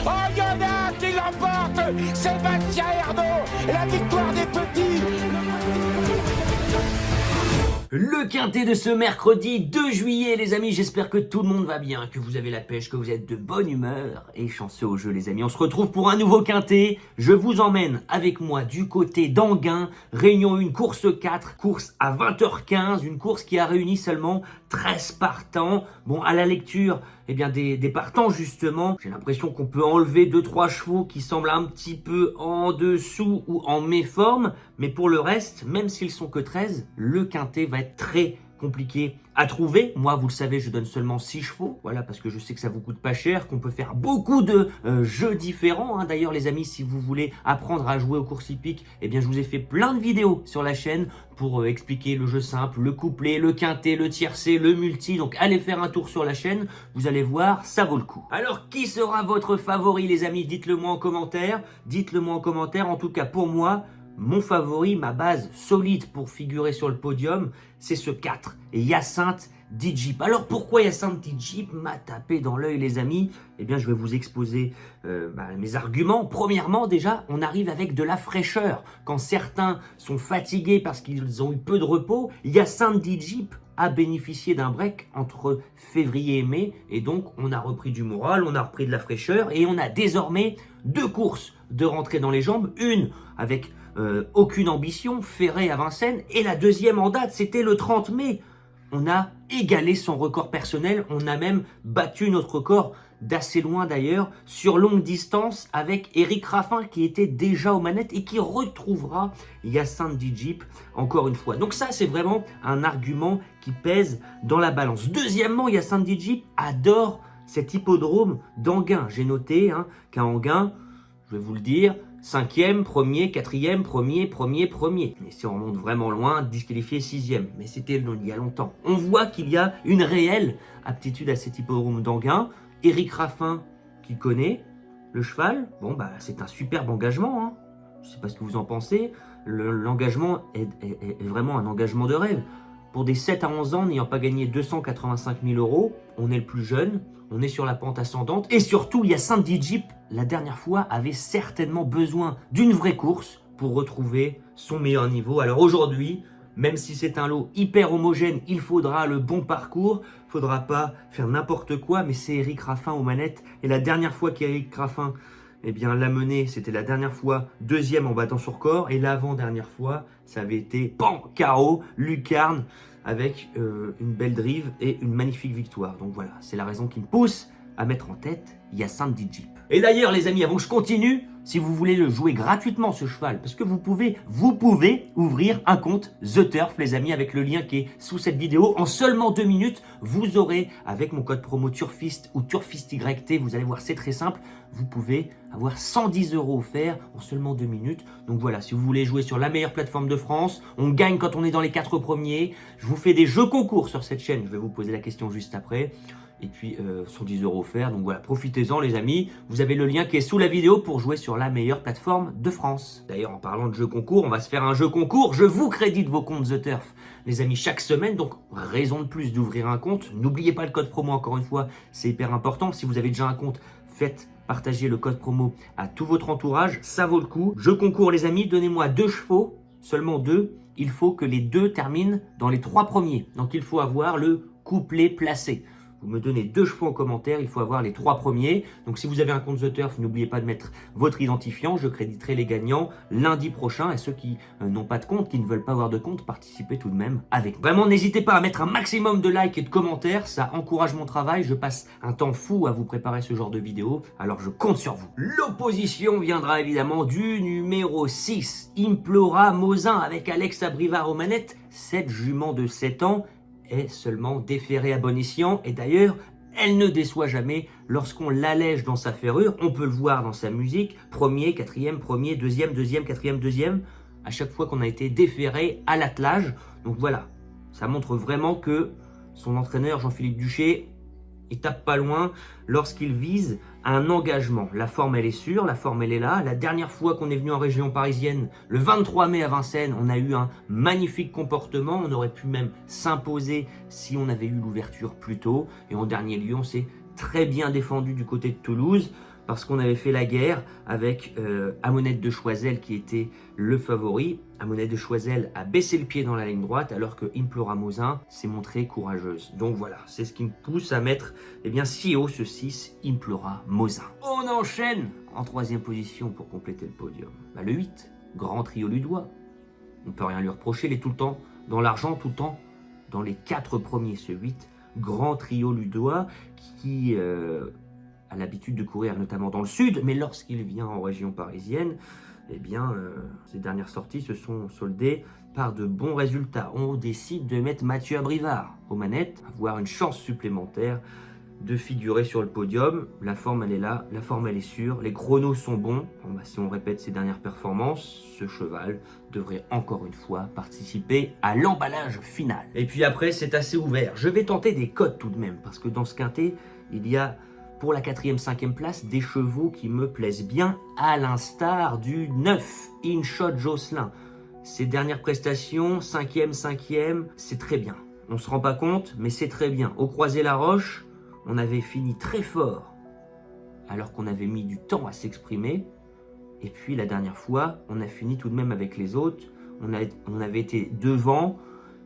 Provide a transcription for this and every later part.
Oh, il y en a qui l'emporte. Sébastien Ernaud, la victoire des petits. Le quintet de ce mercredi 2 juillet, les amis, j'espère que tout le monde va bien, que vous avez la pêche, que vous êtes de bonne humeur et chanceux au jeu, les amis. On se retrouve pour un nouveau quintet. Je vous emmène avec moi du côté d'Anguin, Réunion 1, course 4, course à 20h15, une course qui a réuni seulement 13 partants. Bon, à la lecture, eh bien, des partants, justement, j'ai l'impression qu'on peut enlever 2-3 chevaux qui semblent un petit peu en dessous ou en méforme, mais pour le reste, même s'ils sont que 13, le quintet va être très compliqué à trouver. Moi, vous le savez, je donne seulement 6 chevaux, voilà, parce que je sais que ça vous coûte pas cher, qu'on peut faire beaucoup de jeux différents. D'ailleurs, les amis, si vous voulez apprendre à jouer aux courses hippiques, eh bien, je vous ai fait plein de vidéos sur la chaîne pour expliquer le jeu simple, le couplet, le quintet, le tiercé, le multi. Donc, allez faire un tour sur la chaîne, vous allez voir, ça vaut le coup. Alors, qui sera votre favori, les amis? Dites-le moi en commentaire. Dites-le moi en commentaire. En tout cas, pour moi, mon favori, ma base solide pour figurer sur le podium, c'est ce 4, Hyacinthe Dijip. Alors pourquoi Hyacinthe Dijip m'a tapé dans l'œil, les amis? Eh bien, je vais vous exposer mes arguments. Premièrement, déjà, on arrive avec de la fraîcheur. Quand certains sont fatigués parce qu'ils ont eu peu de repos, Hyacinthe Dijip a bénéficié d'un break entre février et mai, et donc on a repris du moral, on a repris de la fraîcheur, et on a désormais 2 courses de rentrée dans les jambes, une avec aucune ambition, Ferré à Vincennes, et la deuxième en date, c'était le 30 mai. On a égalé son record personnel, on a même battu notre record d'assez loin d'ailleurs, sur longue distance avec Eric Raffin qui était déjà aux manettes et qui retrouvera Hyacinthe Dijip encore une fois. Donc ça, c'est vraiment un argument qui pèse dans la balance. Deuxièmement, Hyacinthe Dijip adore cet hippodrome d'Anguin. J'ai noté qu'à Anguin, je vais vous le dire, 5e, 1er, 4e, 1er. Et si on remonte vraiment loin, disqualifié 6e. Mais c'était il y a longtemps. On voit qu'il y a une réelle aptitude à cet hippodrome d'Anguin. Eric Raffin, qui connaît le cheval, bon bah c'est un superbe engagement. Je ne sais pas ce que vous en pensez. L'engagement est vraiment un engagement de rêve. Pour des 7 à 11 ans, n'ayant pas gagné 285 000 €, on est le plus jeune, on est sur la pente ascendante. Et surtout, Hyacinthe Dijip, la dernière fois, avait certainement besoin d'une vraie course pour retrouver son meilleur niveau. Alors aujourd'hui, même si c'est un lot hyper homogène, il faudra le bon parcours. Il ne faudra pas faire n'importe quoi, mais c'est Eric Raffin aux manettes. Et la dernière fois qu'Eric Raffin l'a mené, c'était la dernière fois 2e en battant son record. Et l'avant-dernière fois, ça avait été KO, lucarne, avec une belle drive et une magnifique victoire. Donc voilà, c'est la raison qui me pousse à mettre en tête Hyacinthe Dijip. Et d'ailleurs, les amis, avant que je continue, si vous voulez le jouer gratuitement, ce cheval, parce que vous pouvez ouvrir un compte The Turf, les amis, avec le lien qui est sous cette vidéo. En seulement 2 minutes, vous aurez, avec mon code promo Turfiste ou TurfistYT, vous allez voir, c'est très simple, vous pouvez avoir 110 € offerts en seulement 2 minutes. Donc voilà, si vous voulez jouer sur la meilleure plateforme de France, on gagne quand on est dans les 4 premiers. Je vous fais des jeux concours sur cette chaîne, je vais vous poser la question juste après. Et puis 110 € offerts, donc voilà, profitez-en les amis. Vous avez le lien qui est sous la vidéo pour jouer sur la meilleure plateforme de France. D'ailleurs, en parlant de jeux concours, on va se faire un jeu concours. Je vous crédite vos comptes The Turf, les amis, chaque semaine. Donc, raison de plus d'ouvrir un compte. N'oubliez pas le code promo, encore une fois, c'est hyper important. Si vous avez déjà un compte, faites partager le code promo à tout votre entourage. Ça vaut le coup. Jeu concours, les amis, donnez-moi 2 chevaux, seulement 2. Il faut que les 2 terminent dans les 3 premiers. Donc, il faut avoir le couplet placé. Vous me donnez 2 chevaux en commentaire, il faut avoir les 3 premiers. Donc si vous avez un compte The Turf, n'oubliez pas de mettre votre identifiant. Je créditerai les gagnants lundi prochain. Et ceux qui n'ont pas de compte, qui ne veulent pas avoir de compte, participez tout de même avec nous. Vraiment, n'hésitez pas à mettre un maximum de likes et de commentaires. Ça encourage mon travail. Je passe un temps fou à vous préparer ce genre de vidéo. Alors je compte sur vous. L'opposition viendra évidemment du numéro 6, Implora Mosin, avec Alex Abrivard aux manettes. 7 juments de 7 ans. Est seulement déférée à bon escient, et d'ailleurs, elle ne déçoit jamais lorsqu'on l'allège dans sa ferrure. On peut le voir dans sa musique, 1er, 4e, 1er, 2e, 2e, 4e, 2e, à chaque fois qu'on a été déféré à l'attelage. Donc voilà, ça montre vraiment que son entraîneur Jean-Philippe Duché, il tape pas loin lorsqu'il vise un engagement. La forme, elle est sûre, la forme, elle est là. La dernière fois qu'on est venu en région parisienne, le 23 mai à Vincennes, on a eu un magnifique comportement. On aurait pu même s'imposer si on avait eu l'ouverture plus tôt. Et en dernier lieu, on s'est très bien défendu du côté de Toulouse, parce qu'on avait fait la guerre avec Amonette de Choiseul qui était le favori. Amonette de Choiseul a baissé le pied dans la ligne droite alors que Implora Mosin s'est montrée courageuse. Donc voilà, c'est ce qui me pousse à mettre si haut ce 6, Implora Mosin. On enchaîne en 3e position pour compléter le podium. Le 8, Grand Trio Ludois. On ne peut rien lui reprocher, il est tout le temps dans l'argent, tout le temps dans les 4 premiers. Ce 8, Grand Trio Ludois qui a l'habitude de courir notamment dans le sud, mais lorsqu'il vient en région parisienne, ses dernières sorties se sont soldées par de bons résultats. On décide de mettre Mathieu Abrivard aux manettes, avoir une chance supplémentaire de figurer sur le podium. La forme elle est là, la forme elle est sûre, les chronos sont bons. Si on répète ses dernières performances, ce cheval devrait encore une fois participer à l'emballage final. Et puis après c'est assez ouvert. Je vais tenter des cotes tout de même, parce que dans ce quintet, il y a pour la 4e, 5e place des chevaux qui me plaisent bien, à l'instar du 9, InShot Jocelyn. Ses dernières prestations, 5e, c'est très bien. On ne se rend pas compte, mais c'est très bien. Au Croisé-la-Roche, on avait fini très fort, alors qu'on avait mis du temps à s'exprimer. Et puis la dernière fois, on a fini tout de même avec les autres. On avait été devant,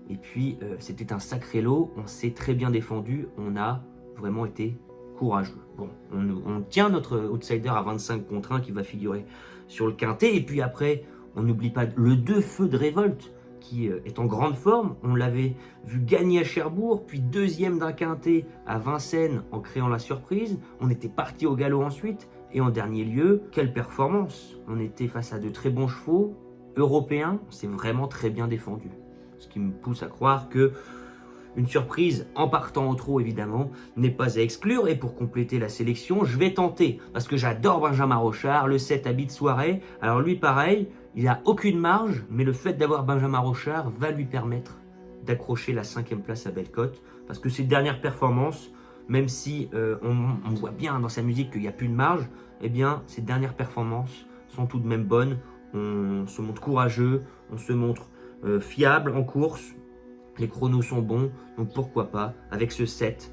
et puis c'était un sacré lot. On s'est très bien défendu, on a vraiment été courageux. Bon, on tient notre outsider à 25 contre 1 qui va figurer sur le quintet. Et puis après, on n'oublie pas le 2 Feu de Révolte qui est en grande forme. On l'avait vu gagner à Cherbourg, puis 2e d'un quintet à Vincennes en créant la surprise. On était parti au galop ensuite. Et en dernier lieu, quelle performance! On était face à de très bons chevaux européens. On s'est vraiment très bien défendu. Ce qui me pousse à croire que une surprise en partant au trot, évidemment, n'est pas à exclure. Et pour compléter la sélection, je vais tenter, parce que j'adore Benjamin Rochard, le 7 habit de soirée. Alors lui, pareil, il n'a aucune marge, mais le fait d'avoir Benjamin Rochard va lui permettre d'accrocher la 5e place à Bellecote. Parce que ses dernières performances, même si on voit bien dans sa musique qu'il n'y a plus de marge, ses dernières performances sont tout de même bonnes. On se montre courageux, on se montre fiable en course. Les chronos sont bons, donc pourquoi pas avec ce 7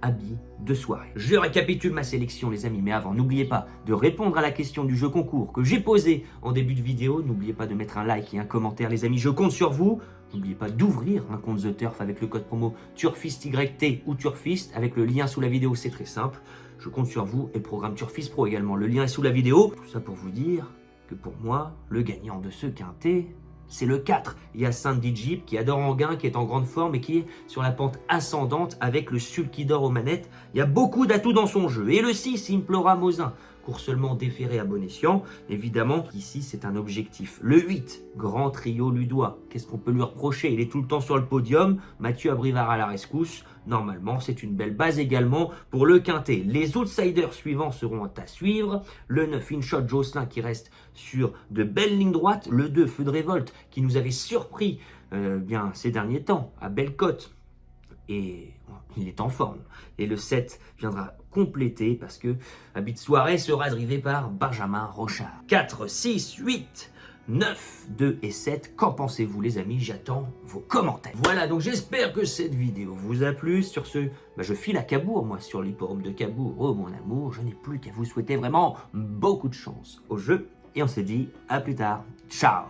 habit de soirée. Je récapitule ma sélection les amis, mais avant, n'oubliez pas de répondre à la question du jeu concours que j'ai posé en début de vidéo. N'oubliez pas de mettre un like et un commentaire les amis, je compte sur vous. N'oubliez pas d'ouvrir un compte The Turf avec le code promo TurfistYT ou Turfist avec le lien sous la vidéo, c'est très simple. Je compte sur vous et le programme Turfist Pro également, le lien est sous la vidéo. Tout ça pour vous dire que pour moi, le gagnant de ce quintet, c'est le 4. Il y a Sandy Jeep qui adore Anguin, qui est en grande forme et qui est sur la pente ascendante avec le Sulky d'or aux manettes. Il y a beaucoup d'atouts dans son jeu. Et le 6, Implora Mosin, court seulement déféré à bon escient. Évidemment, ici, c'est un objectif. Le 8, Grand Trio Ludois. Qu'est-ce qu'on peut lui reprocher? Il est tout le temps sur le podium. Mathieu Abrivard à la rescousse. Normalement, c'est une belle base également pour le quintet. Les outsiders suivants seront à suivre. Le 9, InShot Jocelyn qui reste sur de belles lignes droites. Le 2, Feu de Révolte qui nous avait surpris ces derniers temps à Bellecote. Et il est en forme. Et le 7 viendra compléter parce que Habit de soirée sera drivé par Benjamin Rochard. 4, 6, 8... 9, 2 et 7, qu'en pensez-vous les amis? J'attends vos commentaires. Voilà, donc j'espère que cette vidéo vous a plu. Sur ce, je file à Cabourg, moi, sur l'hipporome de Cabourg. Oh mon amour, je n'ai plus qu'à vous souhaiter vraiment beaucoup de chance au jeu. Et on se dit à plus tard. Ciao!